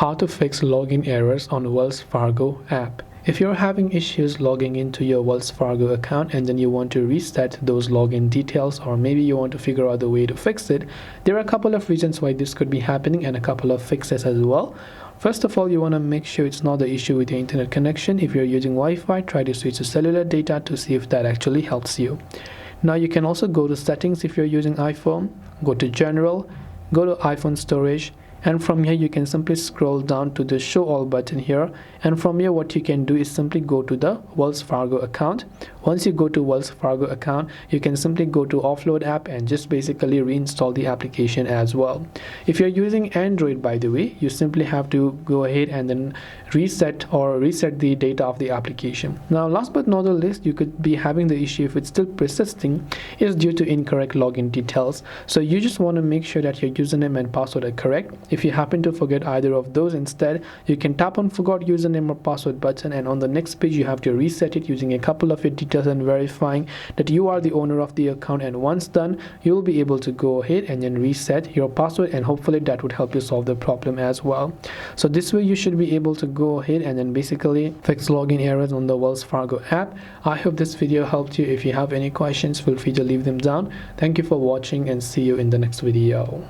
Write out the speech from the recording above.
How to fix login errors on Wells Fargo app. If you're having issues logging into your Wells Fargo account and then you want to reset those login details, or maybe you want to figure out the way to fix it, there are a couple of reasons why this could be happening and a couple of fixes as well. First of all, you want to make sure it's not the issue with your internet connection. If you're using Wi-Fi, try to switch to cellular data to see if that actually helps you. Now you can also go to settings if you're using iPhone, go to general, go to iPhone storage, and from here you can simply scroll down to the show all button here, and from here what you can do is simply go to the Wells Fargo account. Once you go to Wells Fargo account, you can simply go to Offload App and just basically reinstall the application as well. If you're using Android, by the way, you simply have to go ahead and then reset the data of the application. Now last but not the least, you could be having the issue if it's still persisting is due to incorrect login details. So you just want to make sure that your username and password are correct. If you happen to forget either of those, instead you can tap on forgot username or password button, and on the next page you have to reset it using a couple of your details and verifying that you are the owner of the account. And once done, you will be able to go ahead and then reset your password, and hopefully that would help you solve the problem as well. So this way you should be able to go ahead and then basically fix login errors on the Wells Fargo app. I hope this video helped you. If you have any questions, feel free to leave them down. Thank you for watching and see you in the next video.